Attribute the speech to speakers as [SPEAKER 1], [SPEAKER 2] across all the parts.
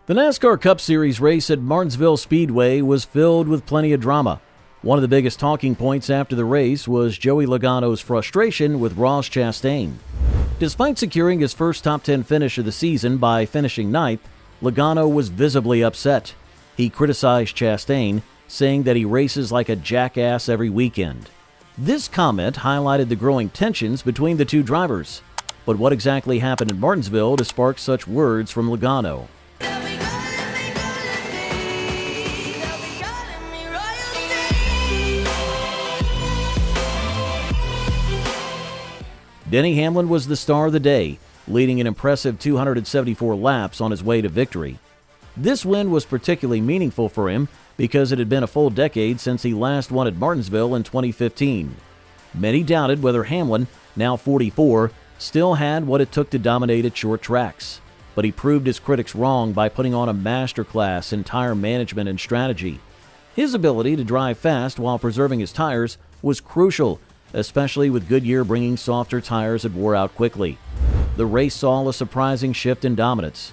[SPEAKER 1] The NASCAR Cup Series race at Martinsville Speedway was filled with plenty of drama. One of the biggest talking points after the race was Joey Logano's frustration with Ross Chastain. Despite securing his first top 10 finish of the season by finishing ninth, Logano was visibly upset. He criticized Chastain, saying that he races like a jackass every weekend. This comment highlighted the growing tensions between the two drivers. But what exactly happened in Martinsville to spark such words from Logano? Denny Hamlin was the star of the day, leading an impressive 274 laps on his way to victory. This win was particularly meaningful for him because it had been a full decade since he last won at Martinsville in 2015. Many doubted whether Hamlin, now 44, still had what it took to dominate at short tracks. But he proved his critics wrong by putting on a masterclass in tire management and strategy. His ability to drive fast while preserving his tires was crucial, especially with Goodyear bringing softer tires that wore out quickly. The race saw a surprising shift in dominance.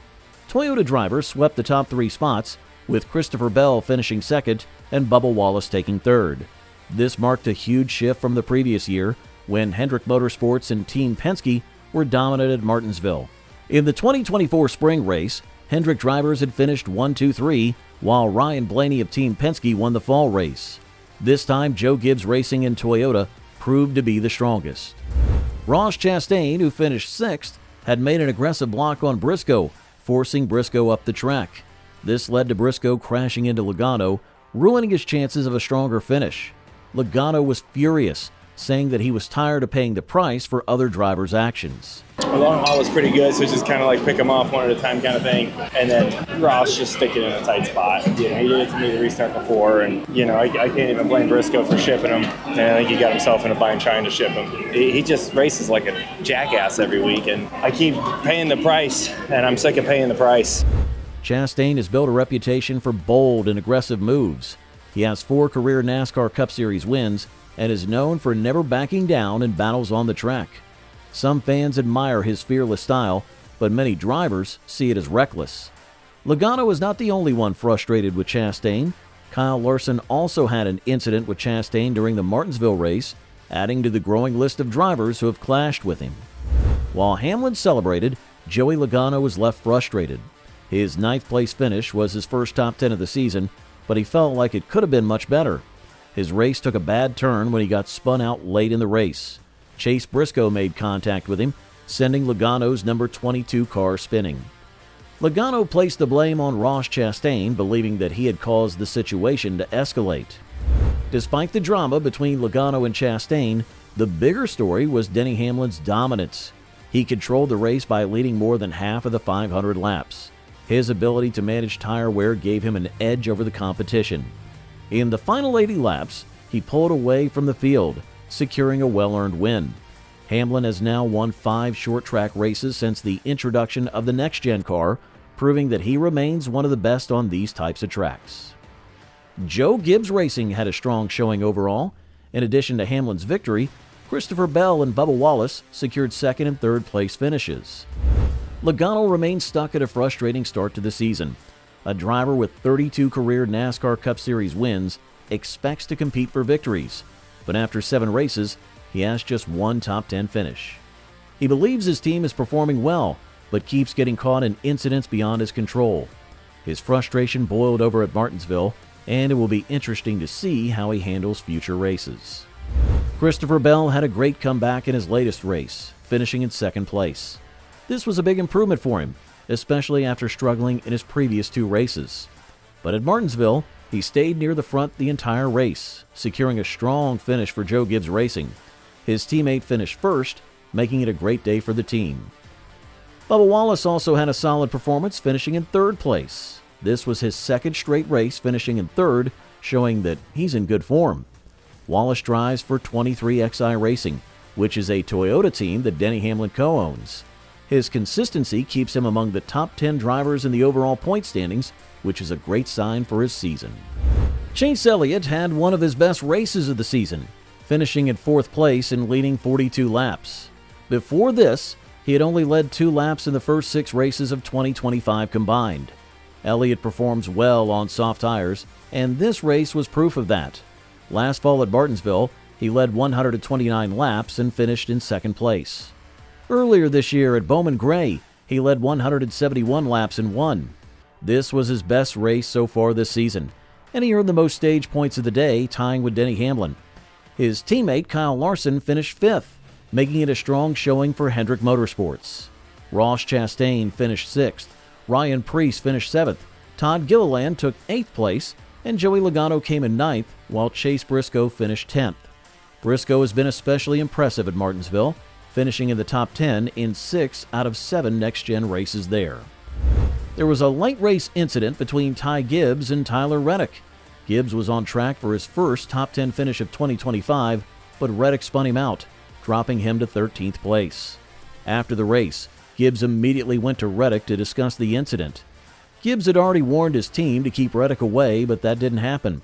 [SPEAKER 1] Toyota drivers swept the top three spots, with Christopher Bell finishing second and Bubba Wallace taking third. This marked a huge shift from the previous year, when Hendrick Motorsports and Team Penske were dominant at Martinsville. In the 2024 spring race, Hendrick drivers had finished 1-2-3, while Ryan Blaney of Team Penske won the fall race. This time, Joe Gibbs Racing and Toyota proved to be the strongest. Ross Chastain, who finished sixth, had made an aggressive block on Briscoe, forcing Briscoe up the track. This led to Briscoe crashing into Logano, ruining his chances of a stronger finish. Logano was furious, saying that he was tired of paying the price for other drivers' actions.
[SPEAKER 2] The long haul was pretty good, so it's just kind of like pick them off one at a time kind of thing. And then Ross just sticking in a tight spot. He did it to me to restart before, and I can't even blame Briscoe for shipping him. And I think he got himself in a bind trying to ship him. He just races like a jackass every week, and I keep paying the price, and I'm sick of paying the price.
[SPEAKER 1] Chastain has built a reputation for bold and aggressive moves. He has 4 career NASCAR Cup Series wins and is known for never backing down in battles on the track. Some fans admire his fearless style, but many drivers see it as reckless. Logano is not the only one frustrated with Chastain. Kyle Larson also had an incident with Chastain during the Martinsville race, adding to the growing list of drivers who have clashed with him. While Hamlin celebrated, Joey Logano was left frustrated. His 9th place finish was his first top 10 of the season, but he felt like it could have been much better. His race took a bad turn when he got spun out late in the race. Chase Briscoe made contact with him, sending Logano's number 22 car spinning. Logano placed the blame on Ross Chastain, believing that he had caused the situation to escalate. Despite the drama between Logano and Chastain, the bigger story was Denny Hamlin's dominance. He controlled the race by leading more than half of the 500 laps. His ability to manage tire wear gave him an edge over the competition. In the final 80 laps, he pulled away from the field, securing a well-earned win. Hamlin has now won 5 short-track races since the introduction of the next-gen car, proving that he remains one of the best on these types of tracks. Joe Gibbs Racing had a strong showing overall. In addition to Hamlin's victory, Christopher Bell and Bubba Wallace secured 2nd and 3rd place finishes. Logano remains stuck at a frustrating start to the season. A driver with 32 career NASCAR Cup Series wins expects to compete for victories, but after 7 races, he has just 1 top 10 finish. He believes his team is performing well, but keeps getting caught in incidents beyond his control. His frustration boiled over at Martinsville, and it will be interesting to see how he handles future races. Christopher Bell had a great comeback in his latest race, finishing in 2nd place. This was a big improvement for him, especially after struggling in his previous 2 races. But at Martinsville, he stayed near the front the entire race, securing a strong finish for Joe Gibbs Racing. His teammate finished first, making it a great day for the team. Bubba Wallace also had a solid performance, finishing in 3rd place. This was his 2nd straight race, finishing in 3rd, showing that he's in good form. Wallace drives for 23XI Racing, which is a Toyota team that Denny Hamlin co-owns. His consistency keeps him among the top 10 drivers in the overall point standings, which is a great sign for his season. Chase Elliott had one of his best races of the season, finishing in 4th place and leading 42 laps. Before this, he had only led 2 laps in the first 6 races of 2025 combined. Elliott performs well on soft tires, and this race was proof of that. Last fall at Martinsville, he led 129 laps and finished in second place. Earlier this year at Bowman Gray, he led 171 laps and won. This was his best race so far this season, and he earned the most stage points of the day, tying with Denny Hamlin. His teammate Kyle Larson finished fifth, making it a strong showing for Hendrick Motorsports. Ross Chastain finished sixth, Ryan Preece finished seventh, Todd Gilliland took eighth place, and Joey Logano came in ninth, while Chase Briscoe finished 10th. Briscoe has been especially impressive at Martinsville, finishing in the top 10 in 6 out of 7 next-gen races there. There was a late race incident between Ty Gibbs and Tyler Reddick. Gibbs was on track for his first top 10 finish of 2025, but Reddick spun him out, dropping him to 13th place. After the race, Gibbs immediately went to Reddick to discuss the incident. Gibbs had already warned his team to keep Reddick away, but that didn't happen.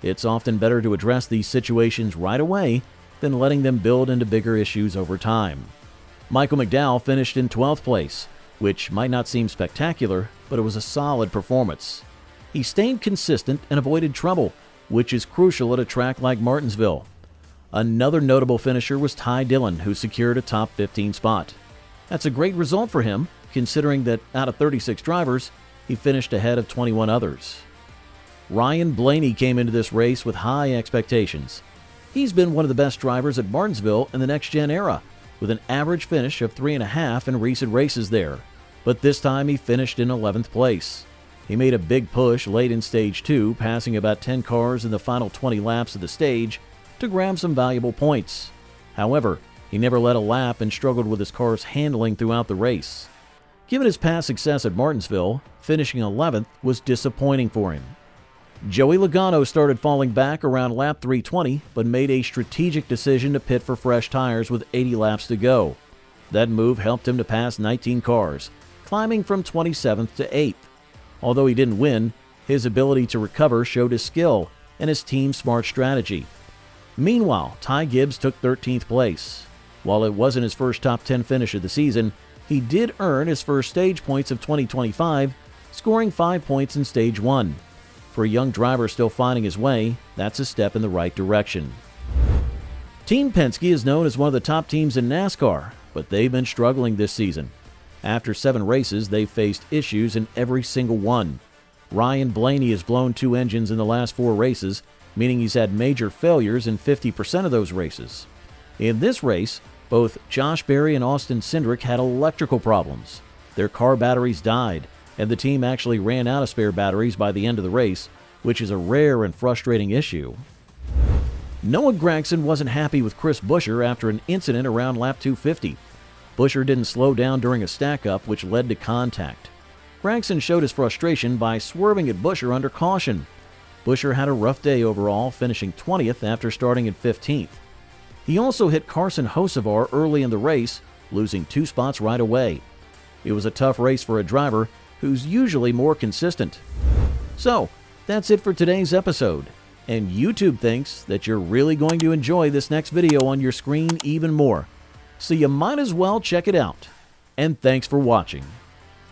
[SPEAKER 1] It's often better to address these situations right away than letting them build into bigger issues over time. Michael McDowell finished in 12th place, which might not seem spectacular, but it was a solid performance. He stayed consistent and avoided trouble, which is crucial at a track like Martinsville. Another notable finisher was Ty Dillon, who secured a top 15 spot. That's a great result for him, considering that out of 36 drivers, he finished ahead of 21 others. Ryan Blaney came into this race with high expectations. He's been one of the best drivers at Martinsville in the next-gen era, with an average finish of 3.5 in recent races there, but this time he finished in 11th place. He made a big push late in Stage 2, passing about 10 cars in the final 20 laps of the stage to grab some valuable points. However, he never led a lap and struggled with his car's handling throughout the race. Given his past success at Martinsville, finishing 11th was disappointing for him. Joey Logano started falling back around lap 320, but made a strategic decision to pit for fresh tires with 80 laps to go. That move helped him to pass 19 cars, climbing from 27th to 8th. Although he didn't win, his ability to recover showed his skill and his team's smart strategy. Meanwhile, Ty Gibbs took 13th place. While it wasn't his first top 10 finish of the season, he did earn his first stage points of 2025, scoring 5 points in Stage 1. For a young driver still finding his way, that's a step in the right direction. Team Penske is known as one of the top teams in NASCAR, but they've been struggling this season. After 7 races, they've faced issues in every single one. Ryan Blaney has blown 2 engines in the last 4 races, meaning he's had major failures in 50% of those races. In this race, both Josh Berry and Austin Cindric had electrical problems. Their car batteries died, and the team actually ran out of spare batteries by the end of the race, which is a rare and frustrating issue. Noah Gragson wasn't happy with Chris Buescher after an incident around lap 250. Buescher didn't slow down during a stack-up, which led to contact. Gragson showed his frustration by swerving at Buescher under caution. Buescher had a rough day overall, finishing 20th after starting at 15th. He also hit Carson Hocevar early in the race, losing 2 spots right away. It was a tough race for a driver who's usually more consistent. So, that's it for today's episode. And YouTube thinks that you're really going to enjoy this next video on your screen even more. So you might as well check it out. And thanks for watching.